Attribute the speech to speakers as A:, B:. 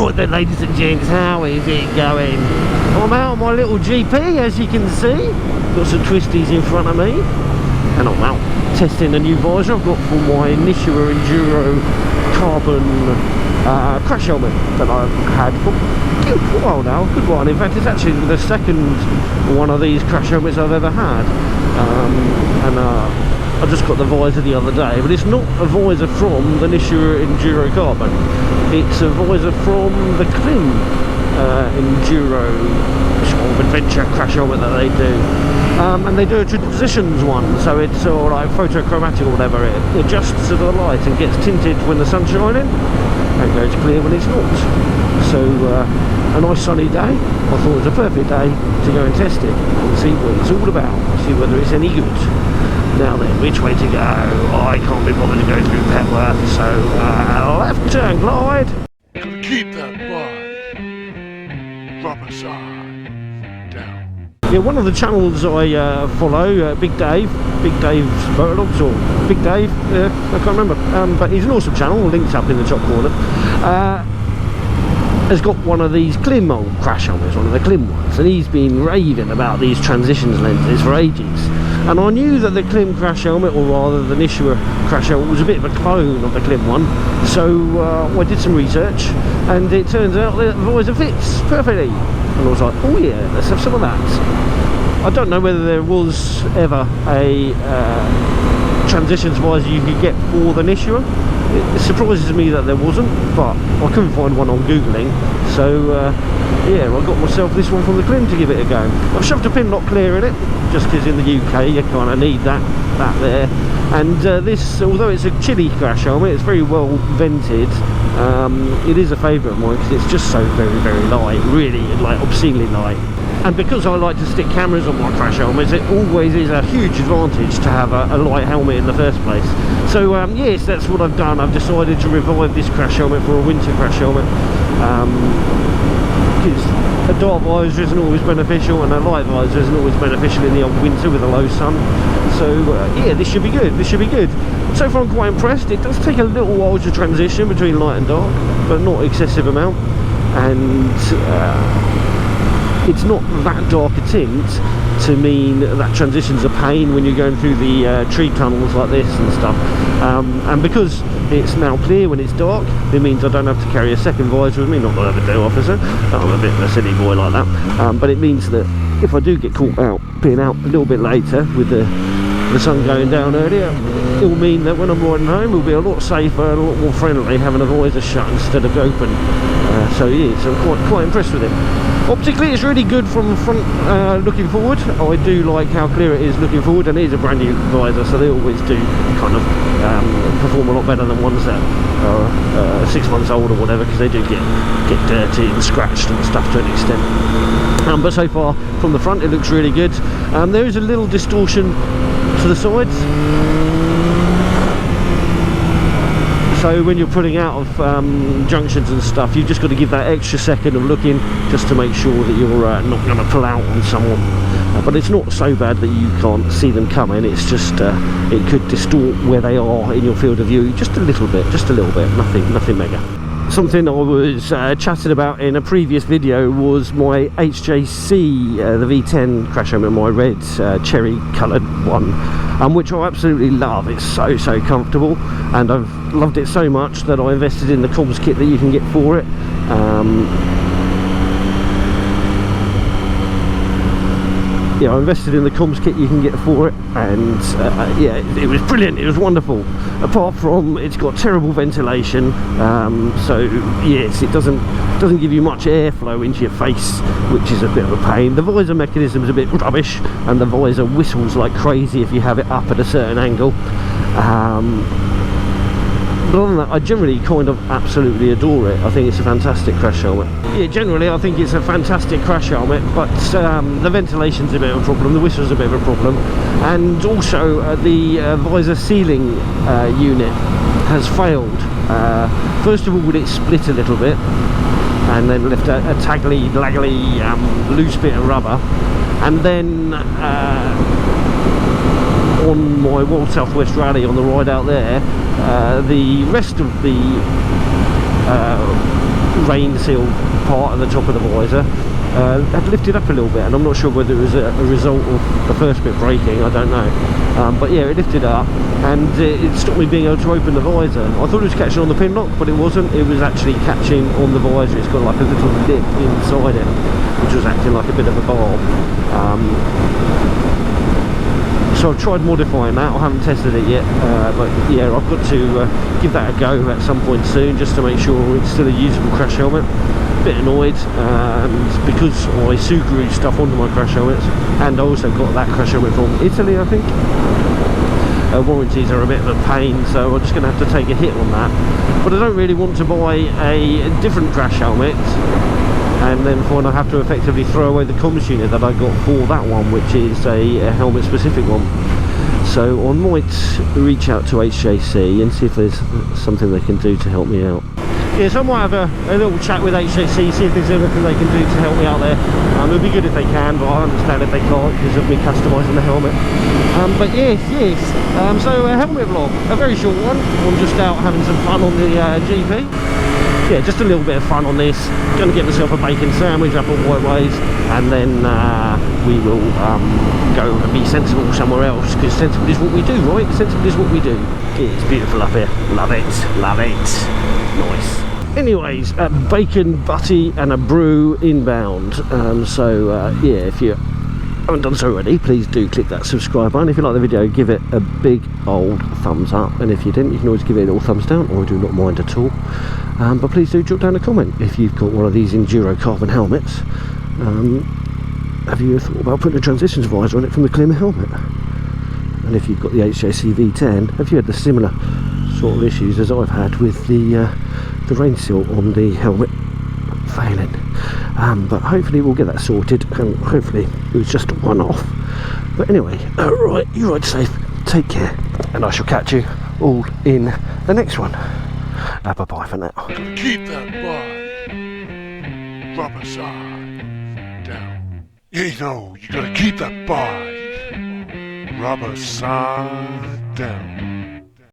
A: Right then, ladies and gents, how is it going? I'm out on my little GP, as you can see. Got some twisties in front of me, and I'm out testing a new visor I've got for my Nishua Enduro Carbon crash helmet that I've had for a good while now, good one. In fact, it's actually the second one of these crash helmets I've ever had, I just got the visor the other day, but it's not a visor from the Nishua Enduro Carbon. It's a visor from the Klim Enduro sort of adventure crash helmet that they do, and they do a transitions one, so it's all like photochromatic or whatever. It adjusts to the light and gets tinted when the sun's shining and goes clear when it's not. So a nice sunny day, I thought it was a perfect day to go and test it and see what it's all about, see whether it's any good. Now then, which way to go? I can't be bothered to go through Petworth, so left turn glide.
B: Keep that wide. Rubber side. Down.
A: Yeah, one of the channels I follow, Big Dave's Motorlogs, or Big Dave, I can't remember, but he's an awesome channel, linked up in the top corner. Has got one of these Klim old crash helmets, one of the Klim ones, and he's been raving about these transitions lenses for ages. And I knew that the Klim crash helmet, or rather the Nishua crash helmet, was a bit of a clone of the Klim one. So I did some research, and it turns out that the visor fits perfectly. And I was like, oh yeah, let's have some of that. I don't know whether there was ever a transitions visor you could get for the Nishua. It surprises me that there wasn't, but I couldn't find one on Googling, so yeah, I got myself this one from the Klim to give it a go. I've shoved a PinLock clear in it, just because in the UK you kind of need that there. And this, although it's a chilly crash helmet, it's very well vented. It is a favourite of mine because it's just so very, very light, really like obscenely light. And because I like to stick cameras on my crash helmets, it always is a huge advantage to have a light helmet in the first place. So yes, that's what I've done. I've decided to revive this crash helmet for a winter crash helmet. Because a dark visor isn't always beneficial, and a light visor isn't always beneficial in the old winter with a low sun. So yeah, this should be good, this should be good. So far I'm quite impressed. It does take a little while to transition between light and dark, but not excessive amount. And it's not that dark a tint to mean that transition's a pain when you're going through the tree tunnels like this and stuff. And because it's now clear when it's dark, it means I don't have to carry a second visor with me. Not that I ever do, officer. I'm a bit of a silly boy like that. But it means that if I do get caught out, being out a little bit later with the sun going down earlier, it will mean that when I'm riding home, we'll be a lot safer and a lot more friendly having a visor shut instead of open. So yeah, so I'm quite impressed with it. Optically, it's really good from front looking forward. I do like how clear it is looking forward, and it is a brand new visor, so they always do kind of perform a lot better than ones that are 6 months old or whatever, because they do get dirty and scratched and stuff to an extent. But so far from the front, it looks really good. There is a little distortion to the sides, so when you're pulling out of junctions and stuff, you've just got to give that extra second of looking just to make sure that you're not going to pull out on someone. But it's not so bad that you can't see them coming. It's just it could distort where they are in your field of view just a little bit, nothing mega. Something I was chatting about in a previous video was my HJC, the V10 crash helmet, my red cherry coloured one, which I absolutely love. It's so comfortable, and I've loved it so much that I invested in the comms kit that you can get for it. Yeah, I invested in the comms kit you can get for it, and yeah, it was brilliant, it was wonderful. Apart from it's got terrible ventilation, so yes, it doesn't give you much airflow into your face, which is a bit of a pain. The visor mechanism is a bit rubbish, and the visor whistles like crazy if you have it up at a certain angle. But other than that, I generally kind of absolutely adore it. I think it's a fantastic crash helmet. Yeah, generally I think it's a fantastic crash helmet, but the ventilation's a bit of a problem, the whistle's a bit of a problem, and also the visor sealing unit has failed. First of all, it split a little bit, and then left a taggly, laggly, loose bit of rubber, and then on my World Southwest Rally on the ride out there, the rest of the rain seal part at the top of the visor had lifted up a little bit, and I'm not sure whether it was a result of the first bit breaking, I don't know, but yeah, it lifted up and it stopped me being able to open the visor. I thought it was catching on the PinLock, but it wasn't. It was actually catching on the visor. It's got like a little lip inside it which was acting like a bit of a barb. So I've tried modifying that. I haven't tested it yet, but yeah, I've got to give that a go at some point soon, just to make sure it's still a usable crash helmet. Bit annoyed, and because I Subaru stuff onto my crash helmets, and I also got that crash helmet from Italy, I think. Warranties are a bit of a pain, so I'm just going to have to take a hit on that. But I don't really want to buy a different crash helmet and then find I have to effectively throw away the comms unit that I got for that one, which is a helmet specific one. So I might reach out to HJC and see if there's something they can do to help me out. Yeah, so I might have a little chat with HJC, see if there's anything they can do to help me out there. It would be good if they can, but I understand if they can't because of me customising the helmet. But yes. So a helmet vlog, a very short one. I'm just out having some fun on the GP. Yeah, just a little bit of fun on this. Gonna get myself a bacon sandwich up at Whiteways, and then we will go and be sensible somewhere else, because sensible is what we do, right? Sensible is what we do. It's beautiful up here. Love it, love it. Nice. Anyways, bacon, butty and a brew inbound. Yeah, if you haven't done so already, please do click that subscribe button. If you like the video, give it a big old thumbs up, and if you didn't, you can always give it a little thumbs down. I do not mind at all. But please do drop down a comment if you've got one of these Enduro Carbon helmets. Have you thought about putting a transitions visor on it from the Klim helmet? And if you've got the HJC V10, have you had the similar sort of issues as I've had with the rain seal on the helmet failing? But hopefully we'll get that sorted, and hopefully it was just a one-off. But anyway, alright, you ride safe, take care, and I shall catch you all in the next one. Bye bye for now.
B: Keep that bike rubber side down. You know, you gotta keep that bike rubber side down.